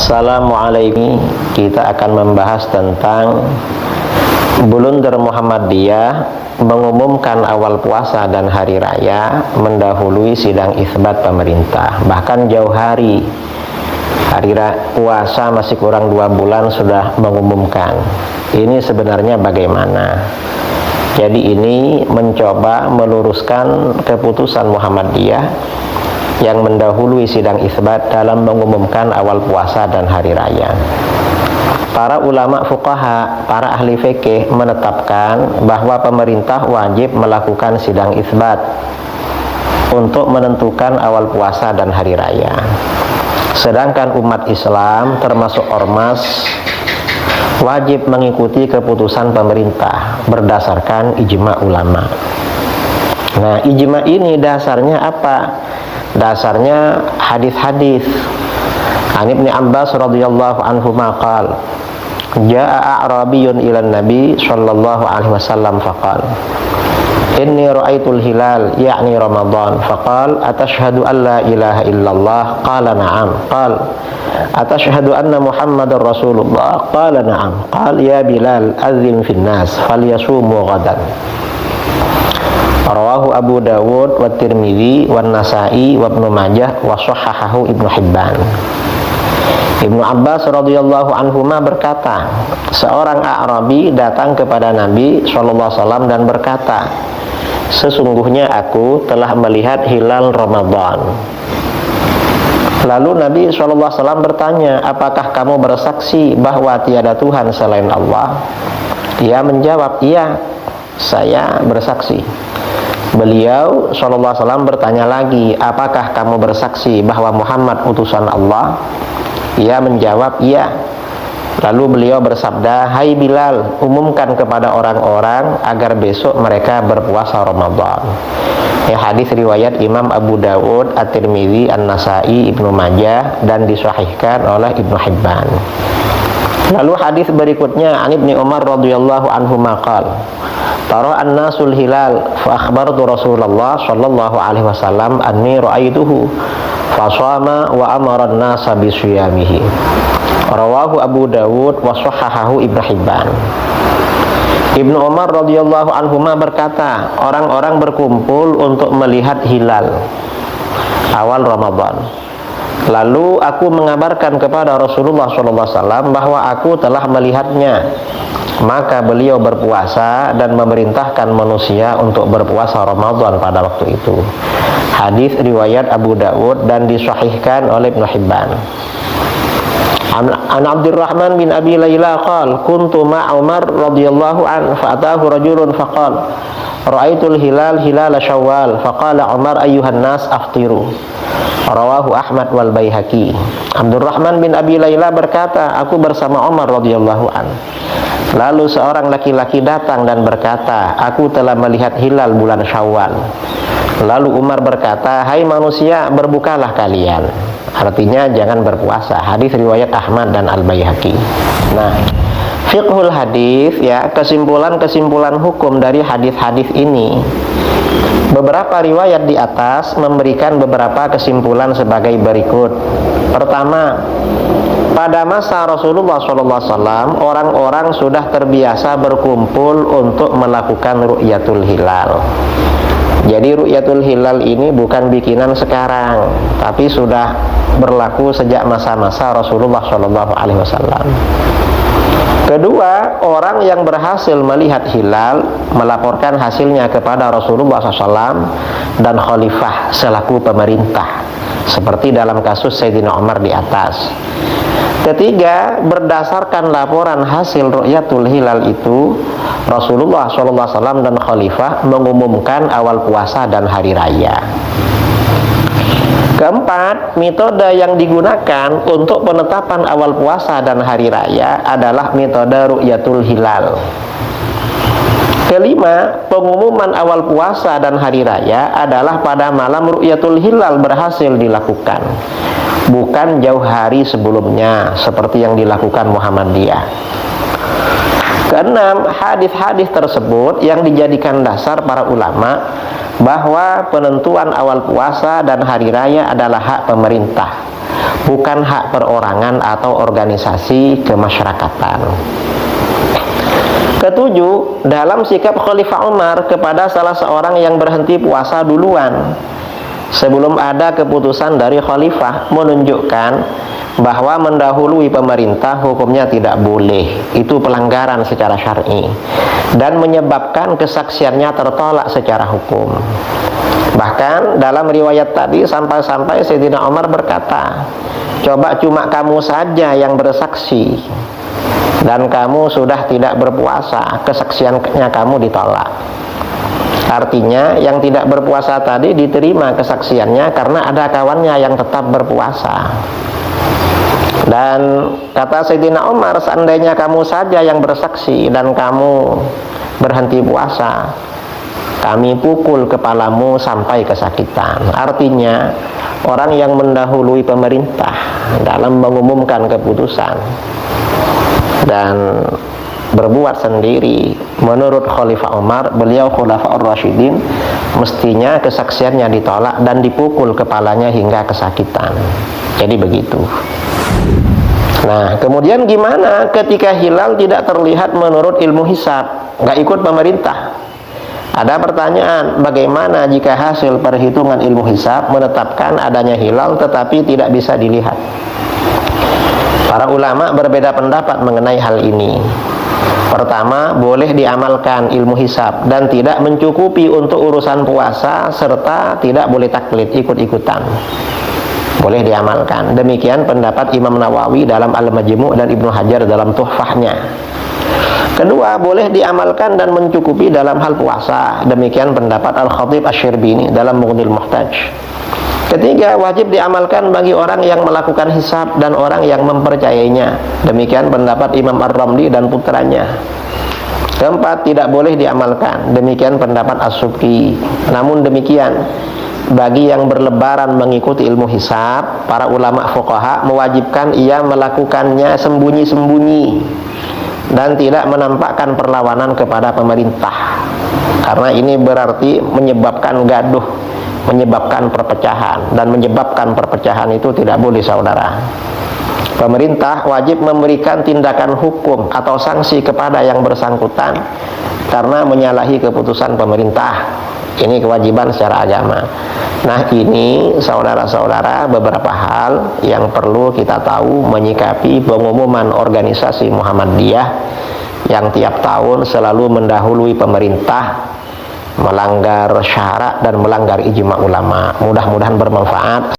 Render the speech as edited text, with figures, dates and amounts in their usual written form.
Assalamualaikum. Kita akan membahas tentang blunder Muhammadiyah mengumumkan awal puasa dan hari raya mendahului sidang isbat pemerintah. Bahkan jauh hari puasa masih kurang 2 bulan sudah mengumumkan. Ini sebenarnya bagaimana? Jadi ini mencoba meluruskan keputusan Muhammadiyah yang mendahului sidang isbat dalam mengumumkan awal puasa dan hari raya. Para ulama fuqaha, para ahli fikih menetapkan bahwa pemerintah wajib melakukan sidang isbat untuk menentukan awal puasa dan hari raya. Sedangkan umat Islam termasuk ormas wajib mengikuti keputusan pemerintah berdasarkan ijma ulama. Nah, ijma ini dasarnya apa? Dasarnya hadis-hadis. An Ibnu Abbas radhiyallahu anhu maqal jaa a'rabiyyun ila nabi sallallahu alaihi wasallam faqal inni ra'aitul hilal ya'ni ramadan faqal atashhadu an la ilaha illallah qala na'am qal atashhadu anna muhammadar rasulullah qala na'am qal ya bilal azim fin nas falyasumu ghadan. Rawahu Abu Dawud wa Tirmidzi wa Nasa'i wa Ibnu Majah wa shahhahahu Ibnu Hibban. Ibnu Abbas radhiyallahu anhuma berkata, seorang A'rabi datang kepada Nabi sallallahu alaihi wasallam dan berkata, sesungguhnya aku telah melihat hilal Ramadan. Lalu Nabi sallallahu alaihi wasallam bertanya, apakah kamu bersaksi bahwa tiada Tuhan selain Allah? Dia menjawab, iya, saya bersaksi. Beliau sallallahu alaihi wasallam bertanya lagi, apakah kamu bersaksi bahwa Muhammad utusan Allah? Ia menjawab, iya. Lalu beliau bersabda, hai Bilal, umumkan kepada orang-orang agar besok mereka berpuasa Ramadan. Ya, hadis riwayat Imam Abu Dawud, At-Tirmidzi, An-Nasa'i, Ibnu Majah dan disahihkan oleh Ibnu Hibban. Lalu hadis berikutnya An Ibnu Umar radhiyallahu anhu maqal tara an-nasul hilal fa akhbartu Rasulullah sallallahu alaihi wasallam anni ra'aituhu fa shama wa amara an-nasa bi siyamihi. Rawahu Abu Dawud wa shahhahahu Ibnu Hibban. Ibnu Umar radhiyallahu anhuma berkata, orang-orang berkumpul untuk melihat hilal awal Ramadan. Lalu aku mengabarkan kepada Rasulullah SAW bahwa aku telah melihatnya. Maka beliau berpuasa dan memerintahkan manusia untuk berpuasa Ramadan pada waktu itu. Hadis riwayat Abu Dawud dan disahihkan oleh Ibnu Hibban. An Abdurrahman bin Abi Layla qala kuntu ma'a Umar radhiyallahu an fa'atahu rajulun faqala ra'aitul hilal Syawal faqala Umar ayyuhan nas aftiru. Rawahu Ahmad wal Baihaqi. Abdurrahman bin Abi Layla berkata, aku bersama Umar radhiyallahu an. Lalu seorang laki-laki datang dan berkata, aku telah melihat hilal bulan Syawal. Lalu Umar berkata, hai manusia, berbukalah kalian. Artinya jangan berpuasa. Hadis riwayat Ahmad dan Al-Baihaqi. Nah, fiqhul hadis, ya, kesimpulan hukum dari hadis-hadis ini. Beberapa riwayat di atas memberikan beberapa kesimpulan sebagai berikut. Pertama, pada masa Rasulullah SAW, orang-orang sudah terbiasa berkumpul untuk melakukan ru'yatul hilal. Jadi ru'yatul hilal ini bukan bikinan sekarang, tapi sudah berlaku sejak masa-masa Rasulullah SAW. Kedua, orang yang berhasil melihat hilal melaporkan hasilnya kepada Rasulullah SAW dan khalifah selaku pemerintah, seperti dalam kasus Sayyidina Umar di atas. Ketiga, berdasarkan laporan hasil ru'yatul hilal itu, Rasulullah SAW dan khalifah mengumumkan awal puasa dan hari raya. Keempat, metode yang digunakan untuk penetapan awal puasa dan hari raya adalah metode ru'yatul hilal. Kelima, pengumuman awal puasa dan hari raya adalah pada malam ru'yatul hilal berhasil dilakukan, bukan jauh hari sebelumnya seperti yang dilakukan Muhammadiyah. Keenam, hadis-hadis tersebut yang dijadikan dasar para ulama bahwa penentuan awal puasa dan hari raya adalah hak pemerintah, bukan hak perorangan atau organisasi kemasyarakatan. Ketujuh, dalam sikap Khalifah Umar kepada salah seorang yang berhenti puasa duluan sebelum ada keputusan dari khalifah menunjukkan bahwa mendahului pemerintah hukumnya tidak boleh. Itu pelanggaran secara syar'i dan menyebabkan kesaksiannya tertolak secara hukum. Bahkan dalam riwayat tadi sampai-sampai Sayyidina Umar berkata, coba cuma kamu saja yang bersaksi dan kamu sudah tidak berpuasa, kesaksiannya kamu ditolak. Artinya yang tidak berpuasa tadi diterima kesaksiannya karena ada kawannya yang tetap berpuasa. Dan kata Sayyidina Umar, seandainya kamu saja yang bersaksi dan kamu berhenti puasa, kami pukul kepalamu sampai kesakitan. Artinya orang yang mendahului pemerintah dalam mengumumkan keputusan dan berbuat sendiri menurut Khalifah Umar, beliau Khulafaur Rasyidin, mestinya kesaksiannya ditolak dan dipukul kepalanya hingga kesakitan. Jadi begitu. Nah, kemudian gimana ketika hilal tidak terlihat menurut ilmu hisab, nggak ikut pemerintah? Ada pertanyaan, bagaimana jika hasil perhitungan ilmu hisab menetapkan adanya hilal tetapi tidak bisa dilihat? Para ulama berbeda pendapat mengenai hal ini. Pertama, boleh diamalkan ilmu hisab dan tidak mencukupi untuk urusan puasa, serta tidak boleh taklid, ikut-ikutan. Boleh diamalkan. Demikian pendapat Imam Nawawi dalam Al-Majmu' dan Ibnu Hajar dalam Tuhfahnya. Kedua, boleh diamalkan dan mencukupi dalam hal puasa. Demikian pendapat Al-Khatib Asy-Syirbini dalam Mughnil Muhtaj. Ketiga, wajib diamalkan bagi orang yang melakukan hisab dan orang yang mempercayainya. Demikian pendapat Imam Ar-Ramli dan putranya. Keempat, tidak boleh diamalkan. Demikian pendapat As-Subki. Namun demikian, bagi yang berlebaran mengikuti ilmu hisab, para ulama fuqaha mewajibkan ia melakukannya sembunyi-sembunyi dan tidak menampakkan perlawanan kepada pemerintah, karena ini berarti menyebabkan gaduh, menyebabkan perpecahan, dan menyebabkan perpecahan itu tidak boleh, saudara. Pemerintah wajib memberikan tindakan hukum atau sanksi kepada yang bersangkutan karena menyalahi keputusan pemerintah. Ini kewajiban secara agama. Nah, ini saudara-saudara beberapa hal yang perlu kita tahu menyikapi pengumuman organisasi Muhammadiyah yang tiap tahun selalu mendahului pemerintah, melanggar syarat dan melanggar ijma ulama. Mudah-mudahan bermanfaat.